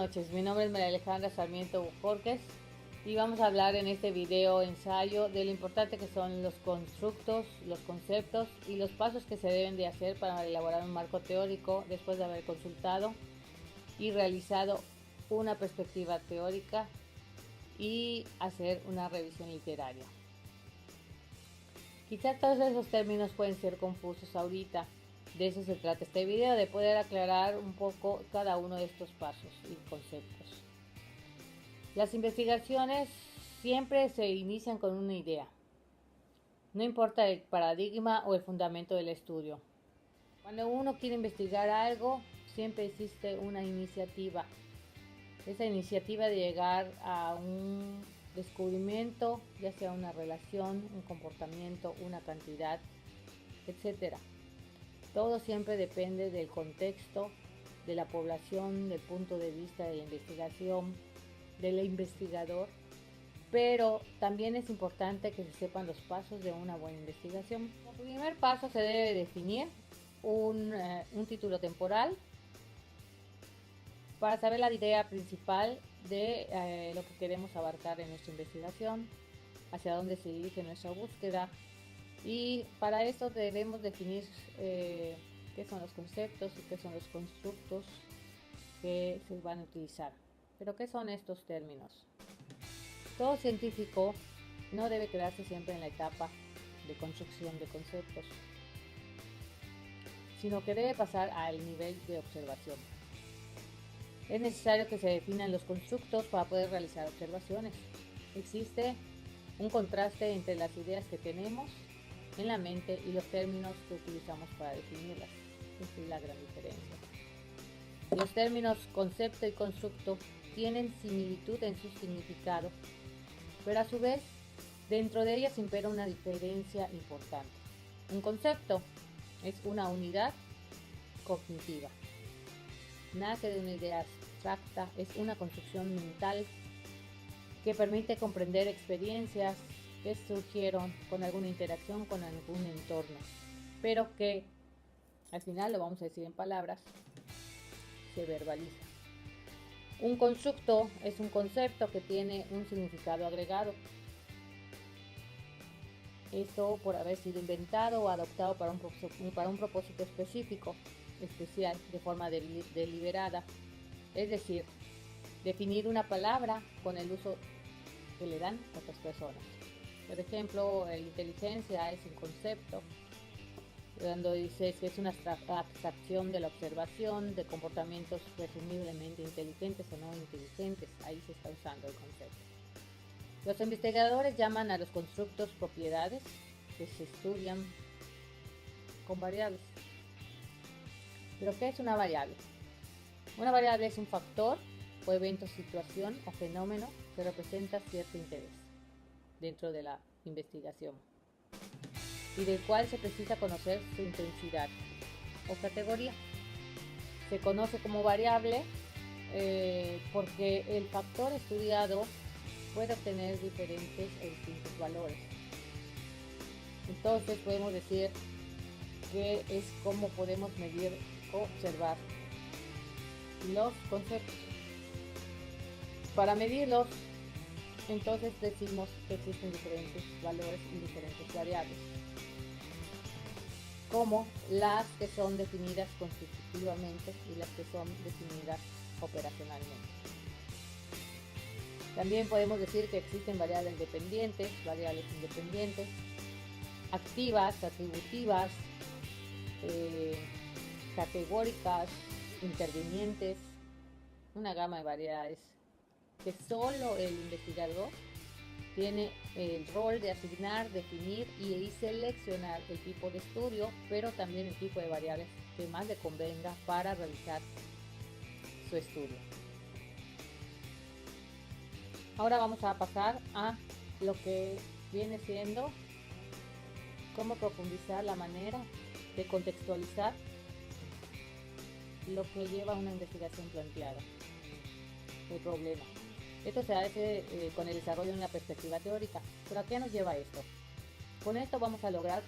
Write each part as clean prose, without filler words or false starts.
noches, mi nombre es María Alejandra Sarmiento Bojorquez y vamos a hablar en este video ensayo de lo importante que son los constructos, los conceptos y los pasos que se deben de hacer para elaborar un marco teórico después de haber consultado y realizado una perspectiva teórica y hacer una revisión literaria. Quizás todos esos términos pueden ser confusos ahorita. De eso se trata este video, de poder aclarar un poco cada uno de estos pasos y conceptos. Las investigaciones siempre se inician con una idea. No importa el paradigma o el fundamento del estudio. Cuando uno quiere investigar algo, siempre existe una iniciativa. Esa iniciativa de llegar a un descubrimiento, ya sea una relación, un comportamiento, una cantidad, etc. Todo siempre depende del contexto, de la población, del punto de vista de la investigación, del investigador, pero también es importante que se sepan los pasos de una buena investigación. Como primer paso se debe definir un título temporal para saber la idea principal de lo que queremos abarcar en nuestra investigación, hacia dónde se dirige nuestra búsqueda. Y para eso debemos definir qué son los conceptos y qué son los constructos que se van a utilizar. Pero ¿qué son estos términos? Todo científico no debe quedarse siempre en la etapa de construcción de conceptos, sino que debe pasar al nivel de observación. Es necesario que se definan los constructos para poder realizar observaciones. Existe un contraste entre las ideas que tenemos en la mente y los términos que utilizamos para definirlas. Esa es la gran diferencia. Los términos concepto y constructo tienen similitud en su significado, pero a su vez dentro de ellas impera una diferencia importante. Un concepto es una unidad cognitiva. Nace de una idea abstracta, es una construcción mental que permite comprender experiencias que surgieron con alguna interacción con algún entorno, pero que al final, lo vamos a decir en palabras, se verbaliza. Un constructo es un concepto que tiene un significado agregado. Esto por haber sido inventado o adoptado para un propósito específico, especial, de forma deliberada. Es decir, definir una palabra con el uso que le dan otras personas. Por ejemplo, la inteligencia es un concepto, cuando dices que es una abstracción de la observación de comportamientos presumiblemente inteligentes o no inteligentes, ahí se está usando el concepto. Los investigadores llaman a los constructos propiedades que se estudian con variables. ¿Pero qué es una variable? Una variable es un factor o evento, situación o fenómeno que representa cierto interés dentro de la investigación y del cual se precisa conocer su intensidad o categoría. Se conoce como variable porque el factor estudiado puede obtener diferentes o distintos valores. Entonces podemos decir que es como podemos medir o observar los conceptos. Para medirlos, entonces decimos que existen diferentes valores y diferentes variables, como las que son definidas constitutivamente y las que son definidas operacionalmente. También podemos decir que existen variables dependientes, variables independientes, activas, atributivas, categóricas, intervinientes, una gama de variedades que solo el investigador tiene el rol de asignar, definir y seleccionar el tipo de estudio, pero también el tipo de variables que más le convenga para realizar su estudio. Ahora vamos a pasar a lo que viene siendo cómo profundizar la manera de contextualizar lo que lleva a una investigación planteada, el problema. Esto se hace con el desarrollo de una perspectiva teórica. ¿Pero a qué nos lleva esto? Con esto vamos a lograr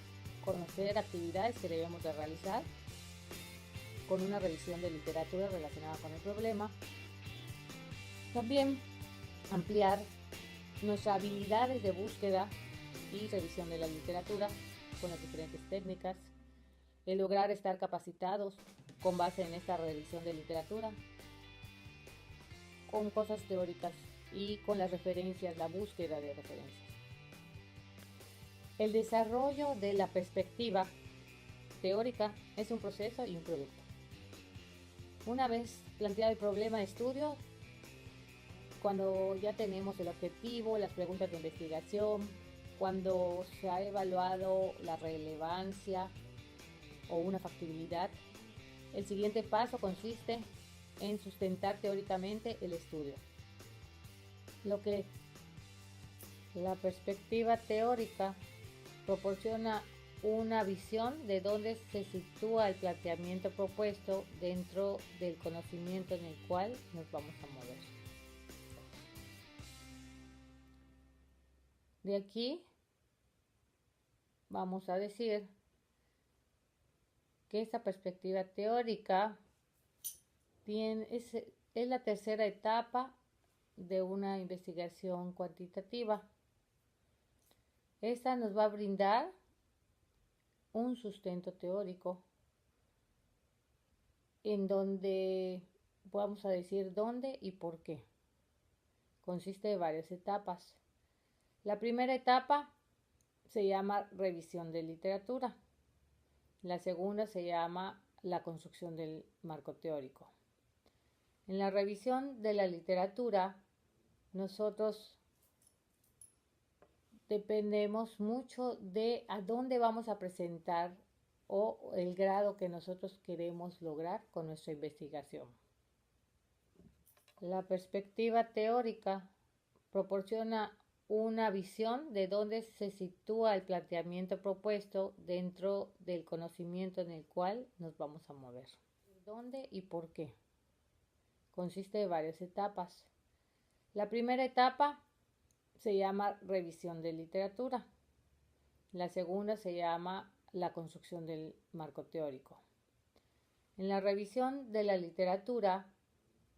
conocer actividades que debemos de realizar con una revisión de literatura relacionada con el problema, También ampliar nuestras habilidades de búsqueda y revisión de la literatura con las diferentes técnicas, el lograr estar capacitados con base en esta revisión de literatura, con cosas teóricas y con las referencias, la búsqueda de referencias. El desarrollo de la perspectiva teórica es un proceso y un producto. Una vez planteado el problema de estudio, cuando ya tenemos el objetivo, las preguntas de investigación, cuando se ha evaluado la relevancia o una factibilidad, el siguiente paso consiste en sustentar teóricamente el estudio. Lo que la perspectiva teórica proporciona una visión de dónde se sitúa el planteamiento propuesto dentro del conocimiento en el cual nos vamos a mover. De aquí vamos a decir que esta perspectiva teórica es la tercera etapa de una investigación cuantitativa. Esta nos va a brindar un sustento teórico en donde vamos a decir dónde y por qué. Consiste de varias etapas. La primera etapa se llama revisión de literatura. La segunda se llama la construcción del marco teórico. En la revisión de la literatura, nosotros dependemos mucho de a dónde vamos a presentar o el grado que nosotros queremos lograr con nuestra investigación. La perspectiva teórica proporciona una visión de dónde se sitúa el planteamiento propuesto dentro del conocimiento en el cual nos vamos a mover. ¿Dónde y por qué? Consiste de varias etapas. La primera etapa se llama revisión de literatura. La segunda se llama la construcción del marco teórico. En la revisión de la literatura,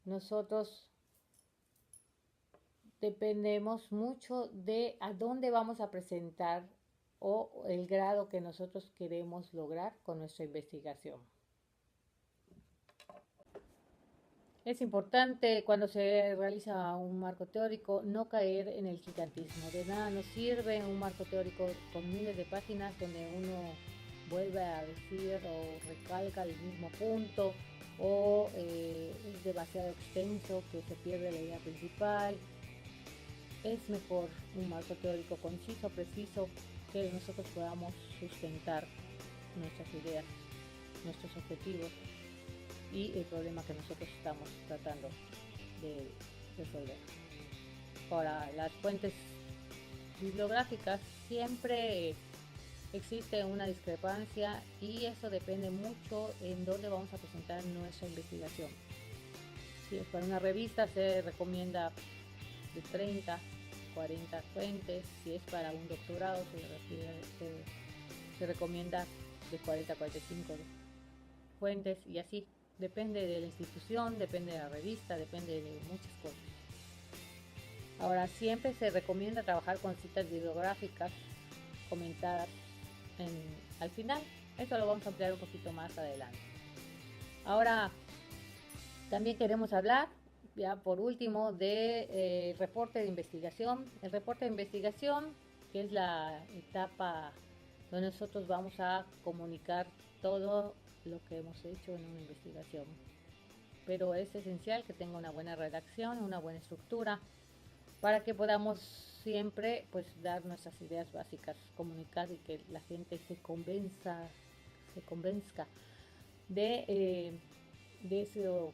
nosotros dependemos mucho de a dónde vamos a presentar o el grado que nosotros queremos lograr con nuestra investigación. Es importante cuando se realiza un marco teórico no caer en el gigantismo. De nada nos sirve un marco teórico con miles de páginas donde uno vuelve a decir o recalca el mismo punto o es demasiado extenso que se pierde la idea principal. Es mejor un marco teórico conciso, preciso, que nosotros podamos sustentar nuestras ideas, nuestros objetivos y el problema que nosotros estamos tratando de resolver. Para las fuentes bibliográficas siempre existe una discrepancia y eso depende mucho en dónde vamos a presentar nuestra investigación. Si es para una revista se recomienda de 30, 40 fuentes, si es para un doctorado se recomienda de 40 a 45 fuentes y así. Depende de la institución, depende de la revista, depende de muchas cosas. Ahora, siempre se recomienda trabajar con citas bibliográficas comentadas al final. Eso lo vamos a ampliar un poquito más adelante. Ahora, también queremos hablar, ya por último, de reporte de investigación. El reporte de investigación, que es la etapa donde nosotros vamos a comunicar todo lo que hemos hecho en una investigación, pero es esencial que tenga una buena redacción, una buena estructura para que podamos siempre pues dar nuestras ideas básicas, comunicar y que la gente se convenzca de eso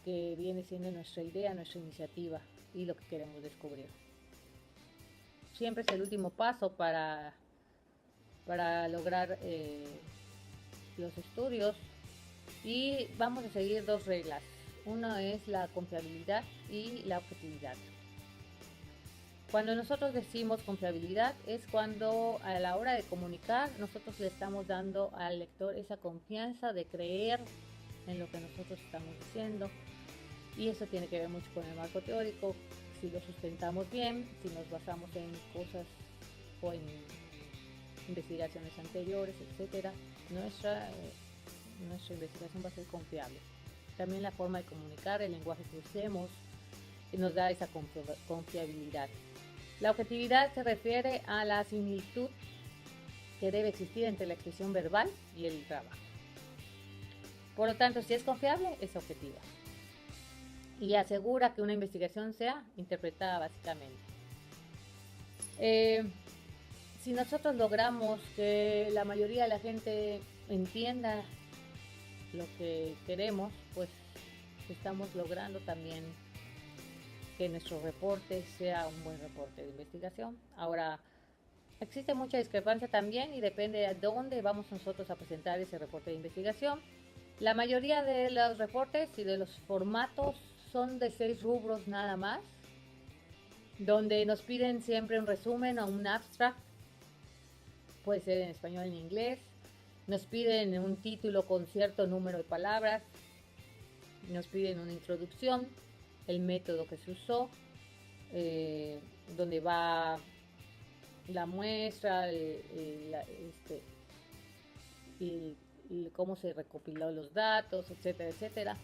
que viene siendo nuestra idea, nuestra iniciativa y lo que queremos descubrir. Siempre es el último paso para lograr los estudios y vamos a seguir dos reglas. Una es la confiabilidad y la objetividad. Cuando nosotros decimos confiabilidad es cuando a la hora de comunicar nosotros le estamos dando al lector esa confianza de creer en lo que nosotros estamos diciendo Y eso tiene que ver mucho con el marco teórico, si lo sustentamos bien, si nos basamos en cosas o en investigaciones anteriores, etcétera, nuestra investigación va a ser confiable. También la forma de comunicar, el lenguaje que usemos, nos da esa confiabilidad. La objetividad se refiere a la similitud que debe existir entre la expresión verbal y el trabajo. Por lo tanto, si es confiable, es objetiva. Y asegura que una investigación sea interpretada básicamente. Si nosotros logramos que la mayoría de la gente entienda lo que queremos, pues estamos logrando también que nuestro reporte sea un buen reporte de investigación. Ahora, existe mucha discrepancia también y depende de dónde vamos nosotros a presentar ese reporte de investigación. La mayoría de los reportes y de los formatos son de 6 rubros nada más, donde nos piden siempre un resumen o un abstract, puede ser en español o en inglés. Nos piden un título con cierto número de palabras, nos piden una introducción, el método que se usó, donde va la muestra, y cómo se recopiló los datos, etcétera, etcétera.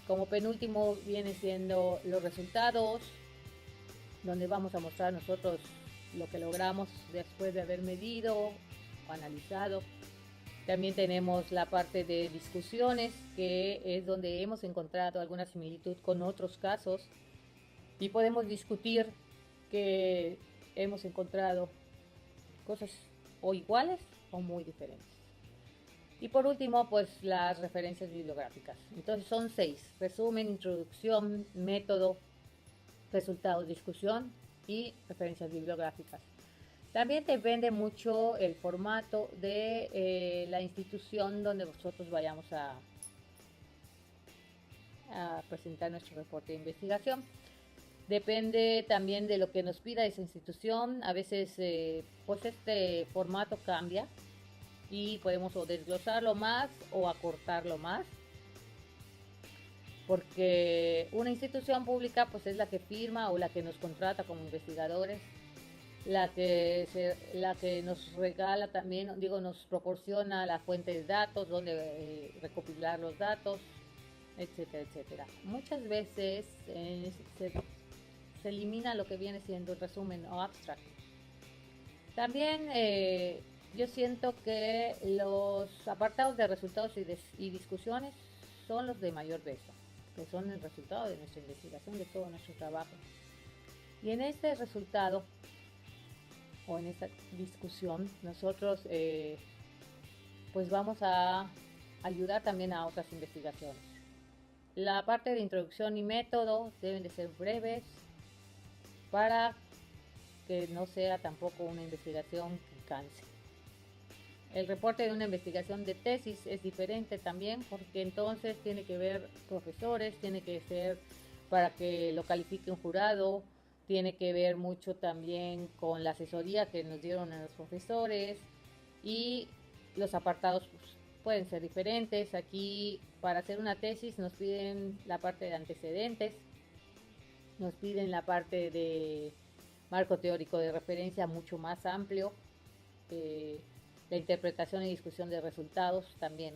Como penúltimo viene siendo los resultados, donde vamos a mostrar nosotros lo que logramos después de haber medido o analizado. También tenemos la parte de discusiones, que es donde hemos encontrado alguna similitud con otros casos y podemos discutir que hemos encontrado cosas o iguales o muy diferentes. Y por último, pues las referencias bibliográficas. Entonces son 6: resumen, introducción, método, resultados, discusión y referencias bibliográficas. También depende mucho el formato de la institución donde nosotros vayamos a presentar nuestro reporte de investigación. Depende también de lo que nos pida esa institución. A veces pues este formato cambia y podemos o desglosarlo más o acortarlo más, porque una institución pública pues es la que firma o la que nos contrata como investigadores, la que nos regala también, nos proporciona la fuente de datos, donde recopilar los datos, etcétera, etcétera. Muchas veces se elimina lo que viene siendo el resumen o abstract. También yo siento que los apartados de resultados y discusiones son los de mayor peso, que son el resultado de nuestra investigación, de todo nuestro trabajo. Y en este resultado o en esta discusión nosotros pues vamos a ayudar también a otras investigaciones. La parte de introducción y método deben de ser breves para que no sea tampoco una investigación que canse. El reporte de una investigación de tesis es diferente también, porque entonces tiene que ver profesores, tiene que ser para que lo califique un jurado, tiene que ver mucho también con la asesoría que nos dieron a los profesores, y los apartados pues, pueden ser diferentes. Aquí para hacer una tesis nos piden la parte de antecedentes, nos piden la parte de marco teórico de referencia mucho más amplio, la interpretación y discusión de resultados también.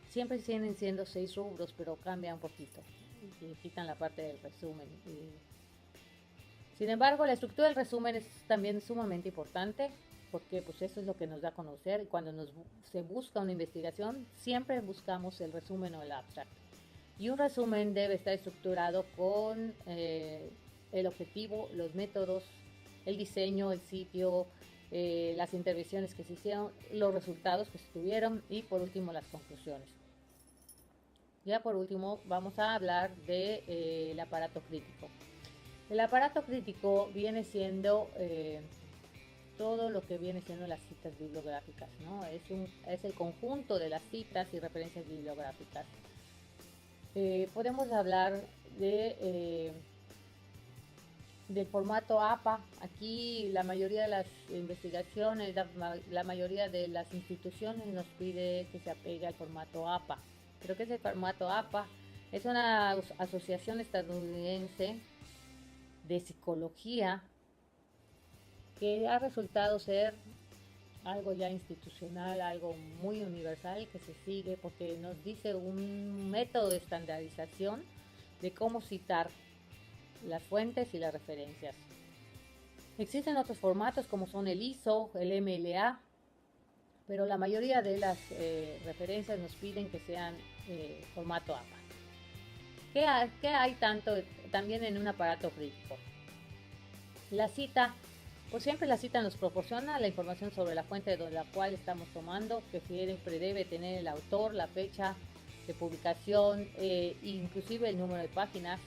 Siempre siguen siendo 6 rubros, pero cambia un poquito y quitan la parte del resumen. Sin embargo, la estructura del resumen es también sumamente importante, porque pues eso es lo que nos da a conocer. Y cuando se busca una investigación, siempre buscamos el resumen o el abstract. Y un resumen debe estar estructurado con el objetivo, los métodos, el diseño, el sitio, las intervenciones que se hicieron, los resultados que se tuvieron y por último las conclusiones. Ya por último vamos a hablar del aparato crítico. El aparato crítico viene siendo todo lo que viene siendo las citas bibliográficas, ¿no? Es el conjunto de las citas y referencias bibliográficas. Podemos hablar del formato APA. Aquí la mayoría de las investigaciones, la mayoría de las instituciones nos pide que se apegue al formato APA. ¿Pero qué es el formato APA? Es una asociación estadounidense de psicología que ha resultado ser algo ya institucional, algo muy universal que se sigue porque nos dice un método de estandarización de cómo citar las fuentes y las referencias. Existen otros formatos como son el ISO, el MLA, pero la mayoría de las referencias nos piden que sean formato APA. ¿Qué hay tanto también en un aparato crítico? La cita, pues siempre la cita nos proporciona la información sobre la fuente de la cual estamos tomando, que siempre debe tener el autor, la fecha de publicación, inclusive el número de páginas.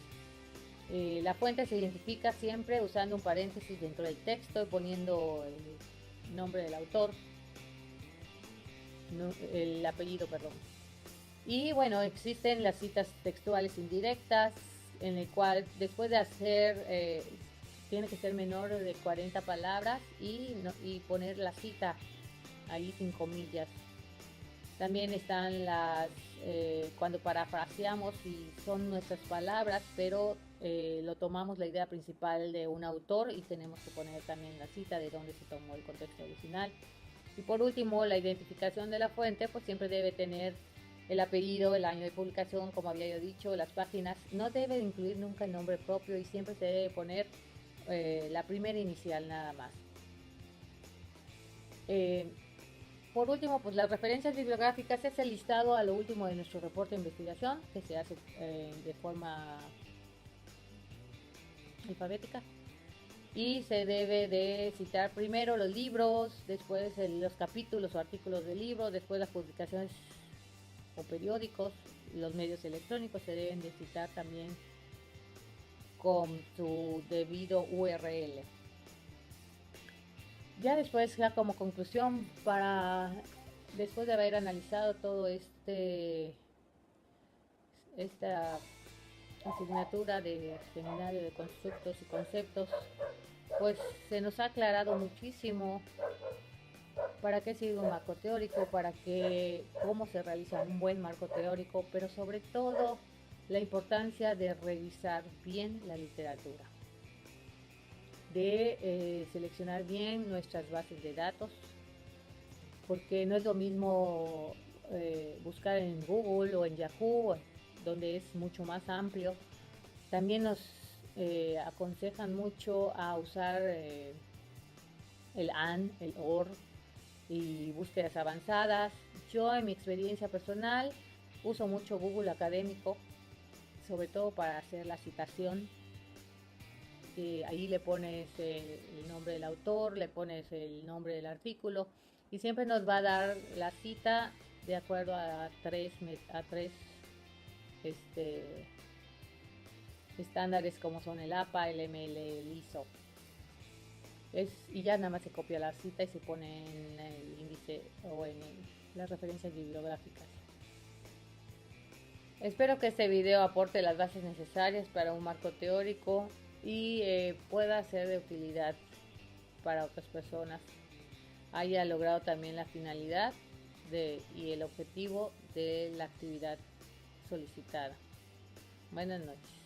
La fuente se identifica siempre usando un paréntesis dentro del texto y poniendo el nombre del autor, el apellido, perdón. Y bueno, existen las citas textuales indirectas, en el cual después de hacer, tiene que ser menor de 40 palabras y poner la cita ahí sin comillas. También están cuando parafraseamos y son nuestras palabras, pero lo tomamos la idea principal de un autor y tenemos que poner también la cita de dónde se tomó el contexto original. Y por último, la identificación de la fuente, pues siempre debe tener el apellido, el año de publicación, como había yo dicho, las páginas. No debe incluir nunca el nombre propio y siempre se debe poner la primera inicial nada más. Por último, pues las referencias bibliográficas es el listado a lo último de nuestro reporte de investigación, que se hace de forma alfabética. Y se debe de citar primero los libros, después los capítulos o artículos del libro, después las publicaciones o periódicos, los medios electrónicos se deben de citar también con su debido URL. Ya después, ya como conclusión, después de haber analizado todo esta asignatura de seminario de constructos y conceptos, pues se nos ha aclarado muchísimo para qué sirve un marco teórico, cómo se realiza un buen marco teórico, pero sobre todo la importancia de revisar bien la literatura, de seleccionar bien nuestras bases de datos, porque no es lo mismo buscar en Google o en Yahoo, donde es mucho más amplio. También nos aconsejan mucho a usar el AN, el OR y búsquedas avanzadas. Yo en mi experiencia personal uso mucho Google Académico, sobre todo para hacer la citación. Ahí le pones el nombre del autor, le pones el nombre del artículo y siempre nos va a dar la cita de acuerdo a tres estándares como son el APA, el ML, el ISO. Y ya nada más se copia la cita y se pone en el índice o en las referencias bibliográficas. Espero que este video aporte las bases necesarias para un marco teórico y pueda ser de utilidad para otras personas. Haya logrado también la finalidad y el objetivo de la actividad solicitada. Buenas noches.